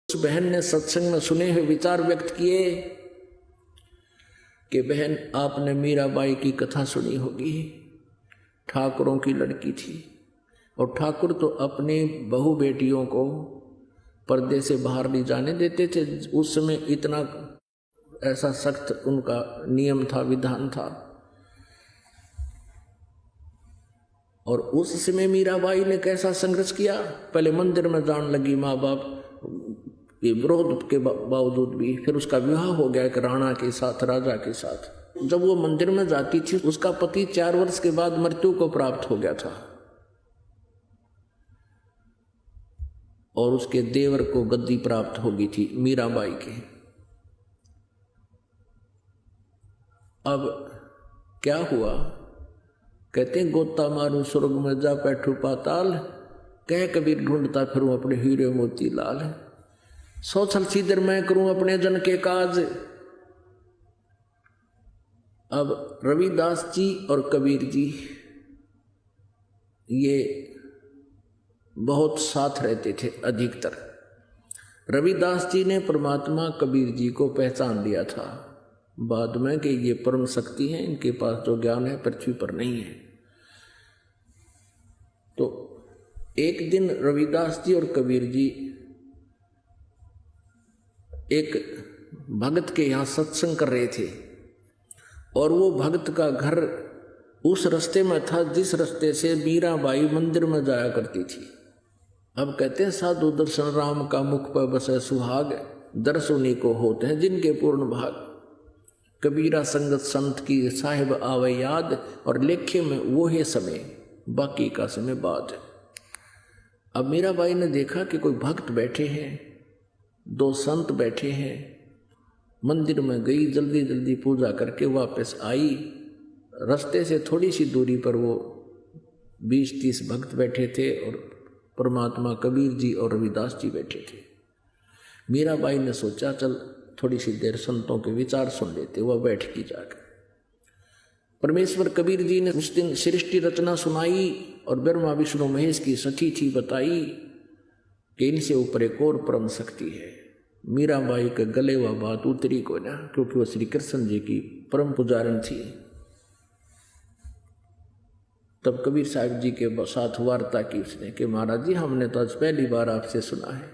उस बहन ने सत्संग में सुने हुए विचार व्यक्त किए कि बहन आपने मीराबाई की कथा सुनी होगी, ठाकुरों की लड़की थी और ठाकुर तो अपनी बहू बेटियों को पर्दे से बाहर नहीं जाने देते थे। उस समय इतना ऐसा सख्त उनका नियम था, विधान था। और उस समय मीराबाई ने कैसा संघर्ष किया, पहले मंदिर में जाने लगी माँ बाप के विरोध के बावजूद भी, फिर उसका विवाह हो गया एक राणा के साथ, राजा के साथ। जब वो मंदिर में जाती थी उसका पति 4 वर्ष के बाद मृत्यु को प्राप्त हो गया था और उसके देवर को गद्दी प्राप्त हो गई थी मीराबाई के। अब क्या हुआ, कहते हैं गोता मारू स्वर्ग में जा बैठू पाताल, कह कबीर ढूंढता फिरूं अपने हीरे मोती लाल। सोचल सीधर मैं करूं अपने जन के काज। अब रविदास जी और कबीर जी ये बहुत साथ रहते थे अधिकतर। रविदास जी ने परमात्मा कबीर जी को पहचान लिया था बाद में कि ये परम शक्ति है, इनके पास जो ज्ञान है पृथ्वी पर नहीं है। तो एक दिन रविदास जी और कबीर जी एक भगत के यहाँ सत्संग कर रहे थे और वो भगत का घर उस रास्ते में था जिस रास्ते से मीराबाई मंदिर में जाया करती थी। अब कहते हैं साधु दर्शन राम का मुख पर बसे सुहाग, दर्श उन्हीं को होते हैं जिनके पूर्ण भाग। कबीरा संगत संत की साहिब आवे याद, और लेखे में वो है समय, बाकी का समय बाद। अब मीराबाई ने देखा कि कोई भक्त बैठे हैं, 2 संत बैठे हैं। मंदिर में गई, जल्दी जल्दी पूजा करके वापस आई। रास्ते से थोड़ी सी दूरी पर वो 20-30 भक्त बैठे थे और परमात्मा कबीर जी और रविदास जी बैठे थे। मीराबाई ने सोचा चल थोड़ी सी देर संतों के विचार सुन लेते। वह बैठ की जाकर परमेश्वर कबीर जी ने उस दिन सृष्टि रचना सुनाई और ब्रह्मा विष्णु महेश की सती थी बताई कि इनसे ऊपर एक और परम शक्ति है। मीराबाई के गले वह बात उतरी को ना, क्योंकि वह श्री कृष्ण जी की परम पुजारन थी। तब कबीर साहब जी के साथ वार्ता की उसने कि महाराज जी हमने तो आज पहली बार आपसे सुना है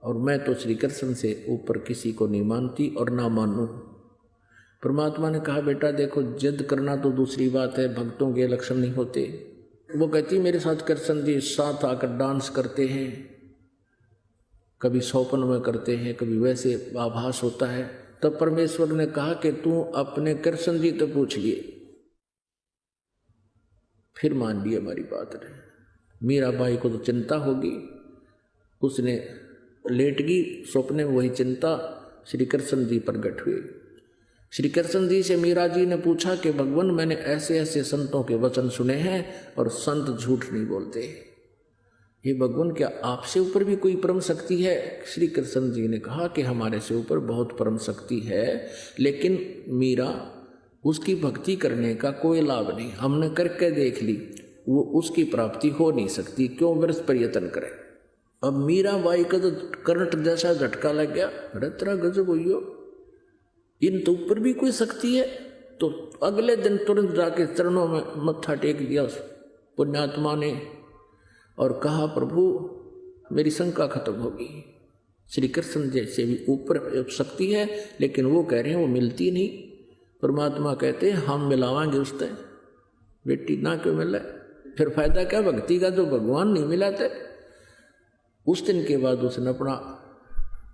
और मैं तो श्री कृष्ण से ऊपर किसी को नहीं मानती और ना मानूं। परमात्मा ने कहा बेटा देखो जिद करना तो दूसरी बात है, भक्तों के लक्षण नहीं होते। वो कहती मेरे साथ कृष्ण जी साथ आकर डांस करते हैं, कभी सौपन में करते हैं, कभी वैसे आभास होता है। तब परमेश्वर ने कहा कि तू अपने कृष्ण जी तो पूछ लिए। फिर मान ली हमारी बात ने। मीराबाई को तो चिंता होगी, उसने लेट गई सपने में, वही चिंता श्री कृष्ण जी प्रकट हुए। श्री कृष्ण जी से मीरा जी ने पूछा कि भगवान मैंने ऐसे ऐसे संतों के वचन सुने हैं और संत झूठ नहीं बोलते, ये भगवान क्या आपसे ऊपर भी कोई परम शक्ति है? श्री कृष्ण जी ने कहा कि हमारे से ऊपर बहुत परम शक्ति है, लेकिन मीरा उसकी भक्ति करने का कोई लाभ नहीं, हमने करके देख ली, वो उसकी प्राप्ति हो नहीं सकती, क्यों व्यर्थ प्रयत्न करें। अब मीराबाई का तो करंट जैसा झटका लग गया, अरे तेरा गजब हुई, इन तो ऊपर भी कोई शक्ति है। तो अगले दिन तुरंत जाके चरणों में मत्था टेक दिया पुण्यात्मा ने और कहा प्रभु मेरी शंका खत्म होगी, श्री कृष्ण जैसे भी ऊपर शक्ति है लेकिन वो कह रहे हैं वो मिलती नहीं। परमात्मा कहते हैं हम मिलावांगे उससे, बेटी ना क्यों मिला, फिर फायदा क्या भक्ति का जो भगवान नहीं मिलाते। उस दिन के बाद उसने अपना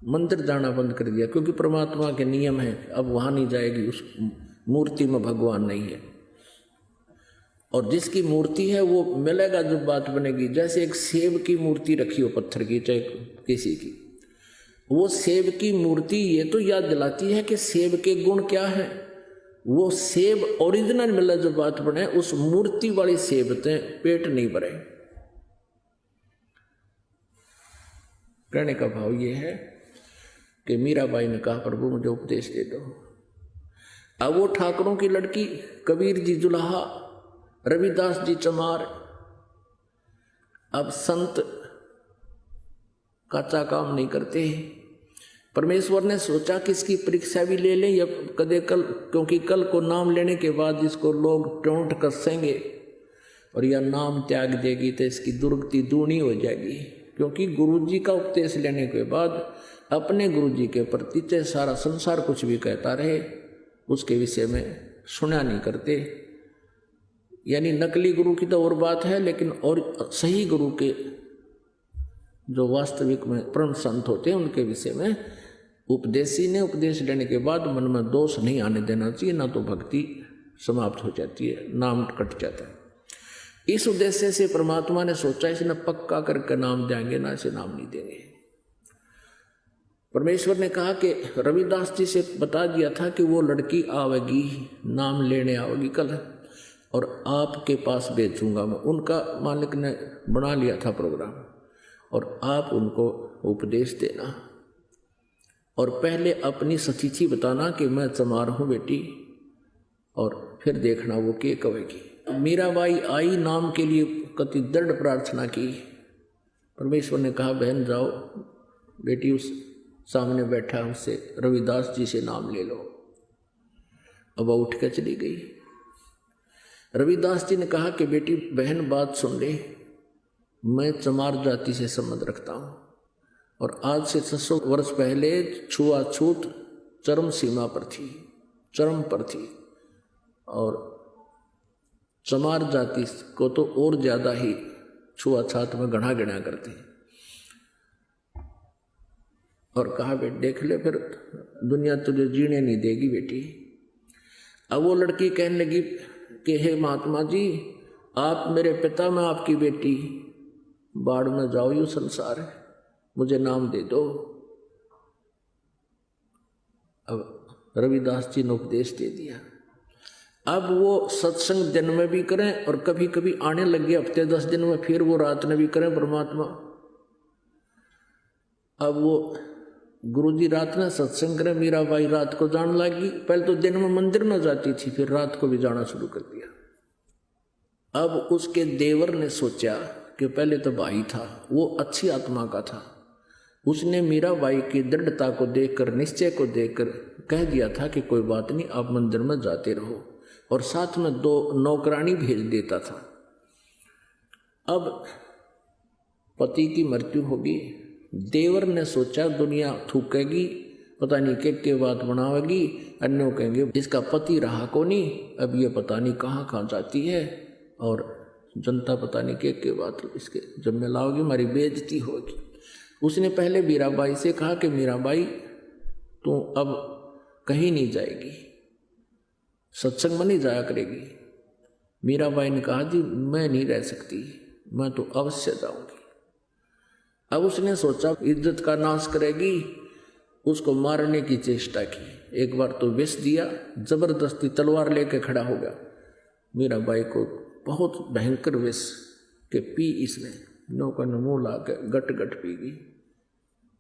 मंदिर जाना बंद कर दिया, क्योंकि परमात्मा के नियम है अब वहाँ नहीं जाएगी, उस मूर्ति में भगवान नहीं है। और जिसकी मूर्ति है वो मिलेगा जब बात बनेगी। जैसे एक सेब की मूर्ति रखी हो पत्थर की, चाहे किसी की, वो सेब की मूर्ति ये तो याद दिलाती है कि सेब के गुण क्या है। वो सेब ओरिजिनल मिला जब बात बने, उस मूर्ति वाली सेब ते पेट नहीं भरे। कहने का भाव ये है कि मीराबाई ने कहा प्रभु मुझे उपदेश दे दो। अब वो ठाकुरों की लड़की, कबीर जी जुलाहा, रविदास जी चमार। अब संत काचा काम नहीं करते। परमेश्वर ने सोचा कि इसकी परीक्षा भी ले लें या कदे कल, क्योंकि कल को नाम लेने के बाद इसको लोग टोंट कसेंगे और यह नाम त्याग देगी तो इसकी दुर्गति दूनी हो जाएगी। क्योंकि गुरुजी का उपदेश लेने के बाद अपने गुरुजी के प्रति चाहे सारा संसार कुछ भी कहता रहे उसके विषय में सुना नहीं करते। यानी नकली गुरु की तो और बात है, लेकिन और सही गुरु के जो वास्तविक में परम संत होते हैं उनके विषय में उपदेशी ने उपदेश लेने के बाद मन में दोष नहीं आने देना चाहिए, ना तो भक्ति समाप्त हो जाती है, नाम कट जाता है। इस उद्देश्य से परमात्मा ने सोचा इसे पक्का करके नाम देंगे, ना इसे नाम नहीं देंगे। परमेश्वर ने कहा कि रविदास जी से बता दिया था कि वो लड़की आवेगी, नाम लेने आवेगी कल, और आपके पास भेजूंगा मैं। उनका मालिक ने बना लिया था प्रोग्राम, और आप उनको उपदेश देना और पहले अपनी सतीथि बताना कि मैं चमार हूँ बेटी, और फिर देखना वो क्या कहेगी। मीराबाई आई, नाम के लिए कति दृढ़ प्रार्थना की। परमेश्वर ने कहा बहन जाओ बेटी, उस सामने बैठा उससे रविदास जी से नाम ले लो। अब वो उठ कर चली गई। रविदास जी ने कहा कि बेटी बहन बात सुन ले, मैं चमार जाति से संबंध रखता हूँ और आज से 600 वर्ष पहले छुआछूत चरम सीमा पर थी, चरम पर थी, और चमार जाति को तो और ज्यादा ही छुआछात में गणा गिना करते। और कहा बेट देख ले, फिर दुनिया तुझे जीने नहीं देगी बेटी। अब वो लड़की कहने लगी कि हे महात्मा जी, आप मेरे पिता, मैं आपकी बेटी, बाढ़ में जाओ यू संसार है, मुझे नाम दे दो। अब रविदास जी ने उपदेश दे दिया। अब वो सत्संग दिन में भी करें और कभी कभी आने लगे हफ्ते 10 दिन में, फिर वो रात में भी करें परमात्मा। अब वो गुरुजी रात में सत्संग करें, मीराबाई रात को जाने लगी। पहले तो दिन में मंदिर में जाती थी, फिर रात को भी जाना शुरू कर दिया। अब उसके देवर ने सोचा कि पहले तो भाई था, वो अच्छी आत्मा का था, उसने मीराबाई की दृढ़ता को देखकर, निश्चय को देखकर कह दिया था कि कोई बात नहीं, आप मंदिर में जाते रहो, और साथ में 2 नौकरानी भेज देता था। अब पति की मृत्यु होगी, देवर ने सोचा दुनिया थूकेगी, पता नहीं के बात बनावेगी, अन्यों कहेंगे इसका पति रहा को नहीं, अब ये पता नहीं कहाँ कहाँ जाती है, और जनता पता नहीं के बात इसके जब में लाओगी, हमारी बेइज्जती होगी। उसने पहले मीराबाई से कहा कि मीराबाई तू अब कहीं नहीं जाएगी, सत्संग में नहीं जाया करेगी। मीराबाई ने कहा जी मैं नहीं रह सकती, मैं तो अवश्य जाऊंगी। अब उसने सोचा इज्जत का नाश करेगी, उसको मारने की चेष्टा की। एक बार तो विष दिया, जबरदस्ती तलवार लेके खड़ा हो गया। मीराबाई को बहुत भयंकर विष के पी इसने, नौका ने मुँह ला के गट गट पी गई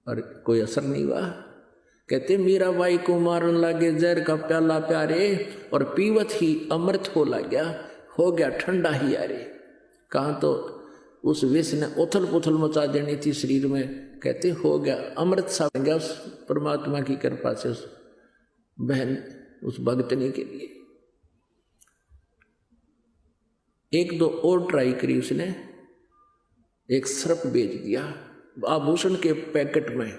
और कोई असर नहीं हुआ। कहते मीराबाई को मारन लागे जहर का प्याला प्यारे, और पीवत ही अमृत हो गया, हो गया ठंडा ही यारे। कहाँ तो उस विष ने उथल पुथल मचा देनी थी शरीर में, कहते हो गया अमृत सा बन गया उस परमात्मा की कृपा से, उस बहन, उस भक्तनी के लिए। 1-2 और ट्राई करी उसने, एक सर्प बेच दिया आभूषण के पैकेट में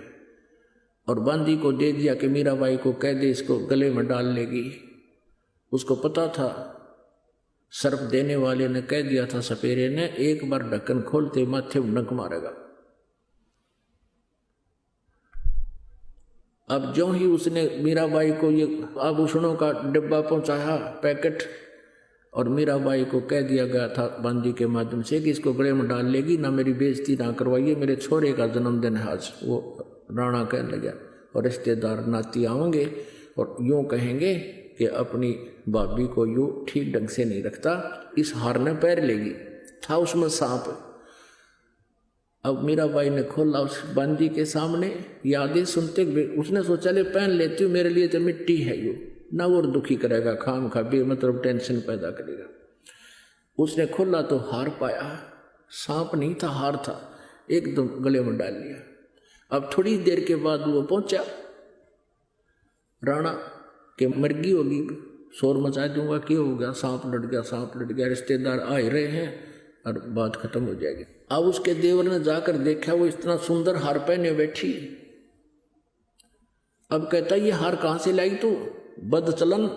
और बांदी को दे दिया कि मीराबाई को कह दे इसको गले में डाल लेगी। उसको पता था, सर्प देने वाले ने कह दिया था सपेरे ने, एक बार ढक्कन खोलते माथे में नक मारेगा। अब जो ही उसने मीराबाई को ये आभूषणों का डिब्बा पहुंचाया पैकेट, और मीराबाई को कह दिया गया था बांदी के माध्यम से कि इसको गले में डाल लेगी, ना मेरी बेइज्जती ना करवाइए, मेरे छोरे का जन्मदिन है आज। वो राणा कहने लगा, और रिश्तेदार नाती आओगे और यूँ कहेंगे कि अपनी भाभी को यूँ ठीक ढंग से नहीं रखता, इस हार ने पैर लेगी। था उसमें सांप। अब मीराबाई ने खोला उस बांदी के सामने, यादें सुनते उसने सोचा ले पहन लेती हूँ, मेरे लिए तो मिट्टी है यूँ, ना और दुखी करेगा, खाम खा भी मतलब टेंशन पैदा करेगा। उसने खोला तो हार पाया, सांप नहीं था हार था, एकदम गले में डाल लिया। अब थोड़ी देर के बाद वो पहुंचा, राणा के मर्गी होगी, शोर मचा दूंगा, क्यों हो गया, सांप लड़ गया, सांप लड़ गया, रिश्तेदार आ ही रहे हैं और बात खत्म हो जाएगी। अब उसके देवर ने जाकर देखा, वो इतना सुंदर हार पहने बैठी। अब कहता ये हार कहाँ से लाई तू, बदचलन।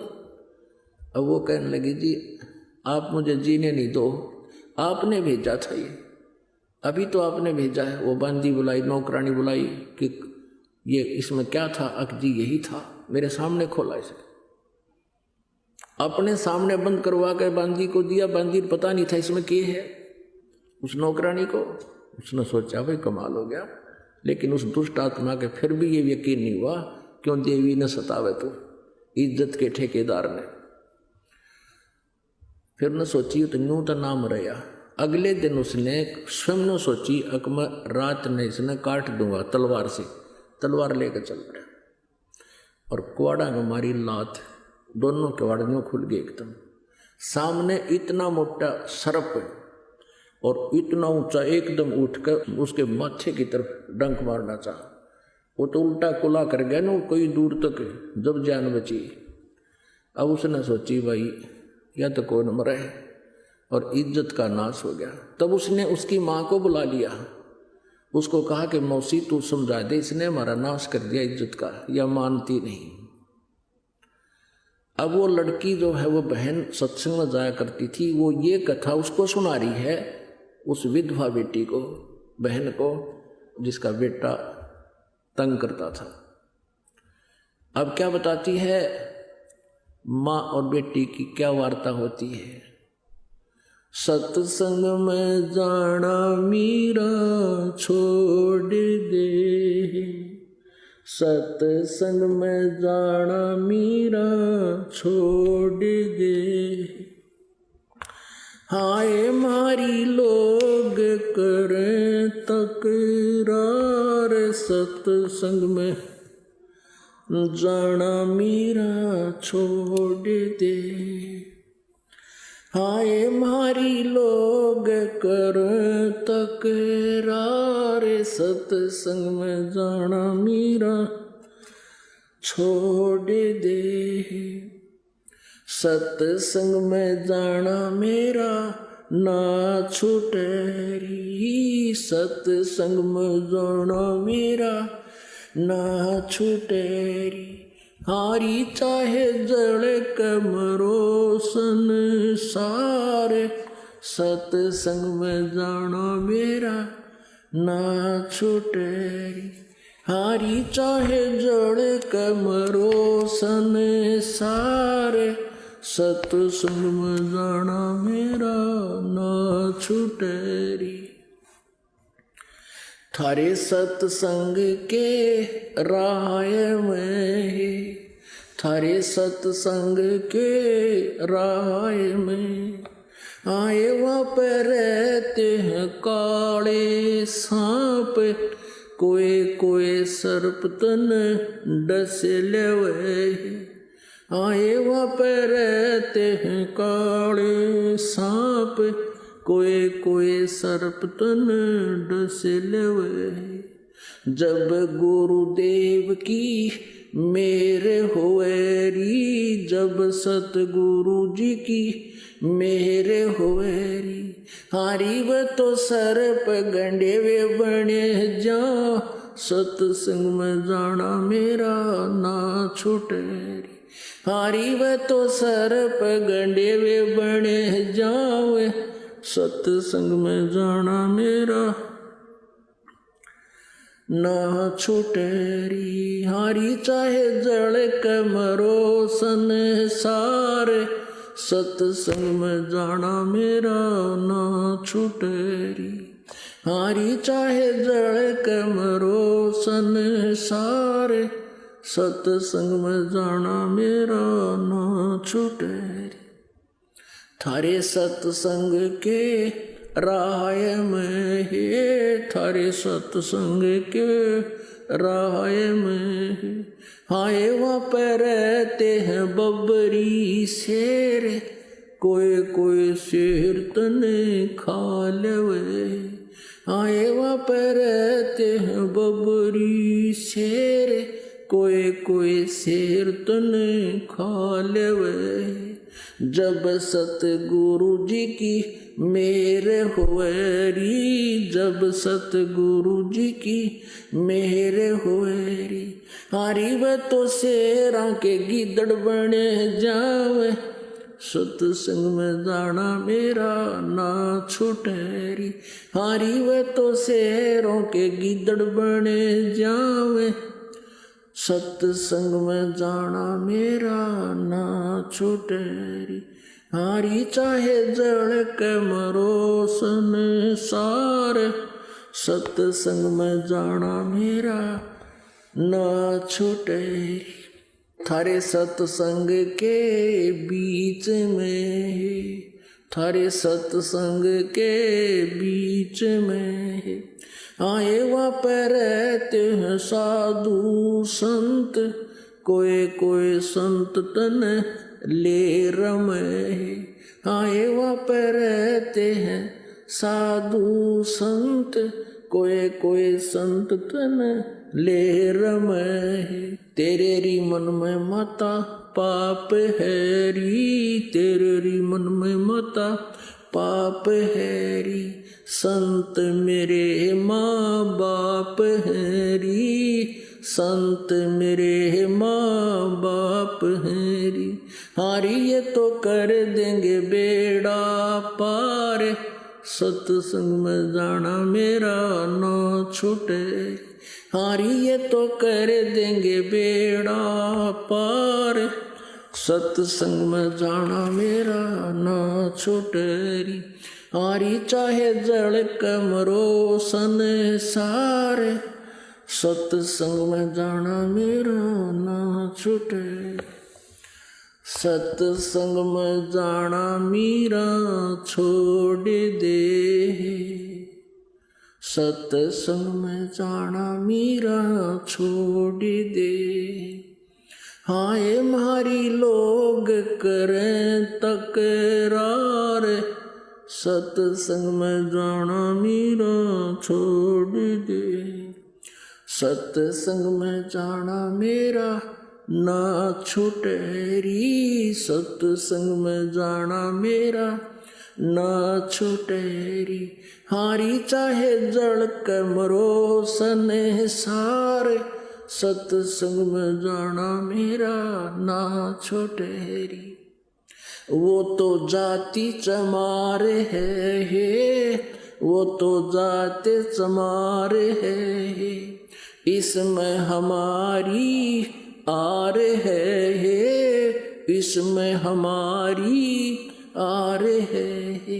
अब वो कहने लगी जी आप मुझे जीने नहीं दो, आपने भेजा था ये, अभी तो आपने भेजा है। वो बांदी बुलाई, नौकरानी बुलाई कि ये इसमें क्या था, अकजी यही था, मेरे सामने खोला इसे, अपने सामने बंद करवा कर बांदी को दिया। बांदी पता नहीं था इसमें क्या है, उस नौकरानी को। उसने सोचा भाई कमाल हो गया, लेकिन उस दुष्ट आत्मा के फिर भी ये यकीन नहीं हुआ, क्यों देवी ने सतावे तो इज्जत के ठेकेदार ने। फिर न सोची तो यूं तो नाम रहा। अगले दिन उसने स्वयं न सोची, अकबर रात ने इसने काट दूंगा तलवार से, तलवार लेकर चल पड़ा और कुआड़ा में मारी लात, दोनों किवाड़ियों खुल गए एकदम। सामने इतना मोटा सर्प और इतना ऊंचा, एकदम उठकर उसके माथे की तरफ डंक मारना चाहा। वो तो उल्टा कुला कर गया ना कोई दूर तक, जब जान बची। अब उसने सोची भाई या तो कौन मरे, और इज्जत का नाश हो गया। तब उसने उसकी माँ को बुला लिया, उसको कहा कि मौसी तू समझा दे, इसने हमारा नाश कर दिया इज्जत का, या मानती नहीं। अब वो लड़की जो है वो बहन सत्संग में जाया करती थी, वो ये कथा उसको सुना रही है, उस विधवा बेटी को, बहन को, जिसका बेटा तंग करता था। अब क्या बताती है, माँ और बेटी की क्या वार्ता होती है। सत्संग में जाना मीरा छोड़ दे, सत्संग में जाना मीरा छोड़ दे, हाय मारी लोग करें तकरार, सत्संग में जाना मीरा छोड़ दे, हाय मारी लोग करें तकरार, सत्संग में जाना मीरा छोड़ दे, सत्संग में जाना मेरा ना छूटे री, सत्संग में जाना मेरा ना छूटे री, हारी चाहे जड़े कमरो संसार, सत्संग में जाना मेरा ना छूटे री, हारी चाहे जड़े कमरो संसार, सत्संग में जाना मेरा ना छूटे री, थारे सत्संग के राय में, थारे सत्संग के राय में, आए वहाँ पर रहते हैं काले सांप, कोई कोई सर्प तन डस लेवे, आए वहाँ पर रहते हैं काले सांप, कोई कोई सर्प तन डस लेवे, जब गुरुदेव की मेरे होए री, जब सतगुरु जी की मेरे होए री, हारी व तो सर्प गंडे वे बने जा, सत्संग में जाना मेरा ना छूटे री, हारी व तो सर्प गंडे वे बने जावे, सत्संग में जाना मेरा ना छूटे री, हारी चाहे जड़ कमरो संसार, सत्संग में जाना मेरा ना छूटे री, हारी चाहे जड़ कमरो संसार, सत्संग में जाना मेरा ना छूटे री, थारे सत्संग के राय में है, थारे सत्संग के राय में है, हाय वहाँ पर रहते हैं बबरी शेर, कोई कोई शेर तने खा लेवे, आए वहाँ पर रहते हैं बबरी शेर, कोई कोई शेर तने खा लेवे। जब सतगुरु जी की मेहर होएरी, जब सतगुरु जी की मेहर होएरी। हारी व तो शेरा के गिदड़ बने जावे, सत्संग में जाना मेरा ना छूटेरी। हारी व तो शेरों के गिदड़ बने जावे, सत्संग में जाना मेरा ना छूटेरी। हारी चाहे जड़ के मरो संसार, सत्संग में जाना मेरा ना छूटेरी। थारे सत्संग के बीच में, थारे सत्संग के बीच में आए वहाँ पर रहते हैं साधु संत, कोई कोई संत तन ले रमे। आए वहाँ पर रहते हैं साधु संत, कोई कोई संत तन ले रमे। तेरे री मन में माता पाप है री, तेरे री मन में माता पाप है री। संत मेरे माँ बाप हैं री, संत मेरे माँ बाप हैं री। हारी ये तो कर देंगे बेड़ा पार, सत्संग में जाना मेरा ना छूटे। हारी ये तो कर देंगे बेड़ा पार, सत्संग में जाना मेरा ना छूटेरी। हारी चाहे जड़ कमरो संसार, सत्संग में जाना मेरा ना छूटे। सत्संग में जाना मेरा छोड़ दे, सत्संग में जाना मेरा छोड़ दे। हाय मारी लोग करें तकरार, सत्संग में जाना मेरा छोड़ दे। सत्संग में जाना मेरा ना छूटेरी, सत्संग में जाना मेरा ना छूटेरी। हारी चाहे जड़ कमरो संसार, सत्संग में जाना मेरा ना छूटेरी। वो तो जाति चमारे है, वो तो जाते चमारे है। इसमें हमारी आर है, इसमें हमारी आर है।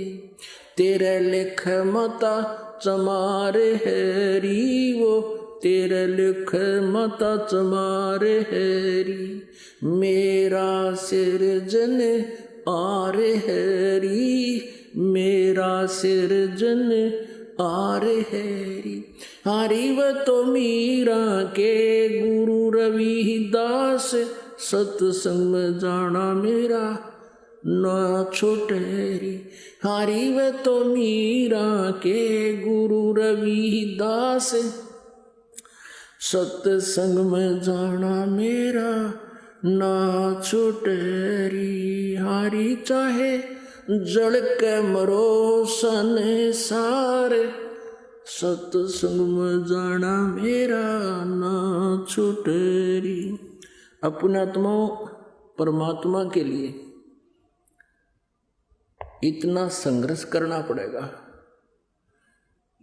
तेरे लिख मता चमारे है री, वो तेरे लिख मता चमारे है री। मेरा सिरजन आर है री, मेरा सिरजन आर है री। हारी व तो मीरा के गुरु रविदास, सत्संग में जाना मेरा ना छूटेरी। हारी व तो मीरा के गुरु रविदास, सत्संग में जाना मेरा ना छूटेरी। हारी चाहे जड़ के मरो संसार, सत्संग में जाना मेरा ना छूटेरी। अपने आत्मा परमात्मा के लिए इतना संघर्ष करना पड़ेगा।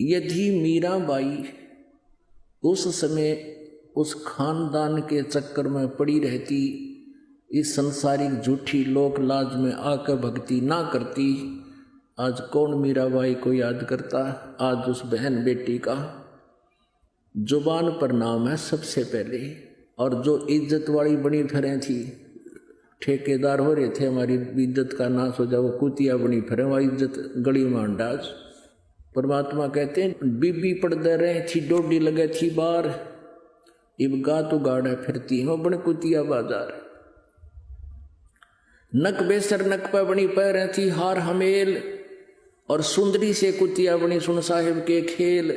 यदि मीराबाई उस समय उस खानदान के चक्कर में पड़ी रहती, इस संसारिक झूठी लोक लाज में आकर भक्ति ना करती, आज कौन मीराबाई को याद करता। आज उस बहन बेटी का जुबान पर नाम है सबसे पहले, और जो इज्जत वाली बनी फिरें थी, ठेकेदार हो रहे थे हमारी इज्जत का नाश हो जाए, वो कुतिया बनी फिरें, वह इज्जत गली में अंडाज। परमात्मा कहते हैं बीबी पड़दे रहे थी, डोडी लगे थी बार, इब गा तो गाड़ा फिरती हो बन कुतिया बाजार। नक बेसर नक पर बनी पैर थी हार हमेल, और सुंदरी से कुतिया बनी सुन साहिब के खेल।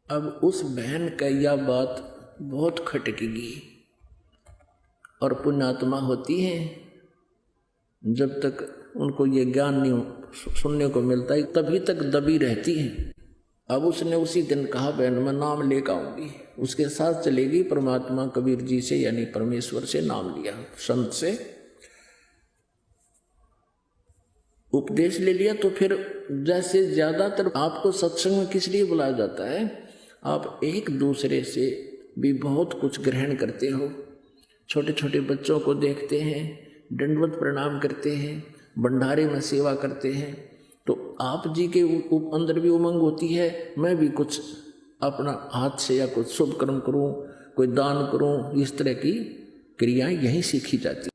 अब उस बहन का यह बात बहुत खटकेगी, और पुण्यात्मा होती हैं जब तक उनको ये ज्ञान नहीं सुनने को मिलता है तभी तक दबी रहती हैं। अब उसने उसी दिन कहा बहन मैं नाम लेकर आऊंगी, उसके साथ चलेगी। परमात्मा कबीर जी से यानी परमेश्वर से नाम लिया, संत से उपदेश ले लिया। तो फिर जैसे ज्यादातर आपको सत्संग में किस लिए बुलाया जाता है, आप एक दूसरे से भी बहुत कुछ ग्रहण करते हो। छोटे छोटे बच्चों को देखते हैं, दंडवत प्रणाम करते हैं, भंडारे में सेवा करते हैं, तो आप जी के अंदर भी उमंग होती है मैं भी कुछ अपना हाथ से या कुछ शुभ कर्म करूं, कोई दान करूं। इस तरह की क्रियाएं यहीं सीखी जाती।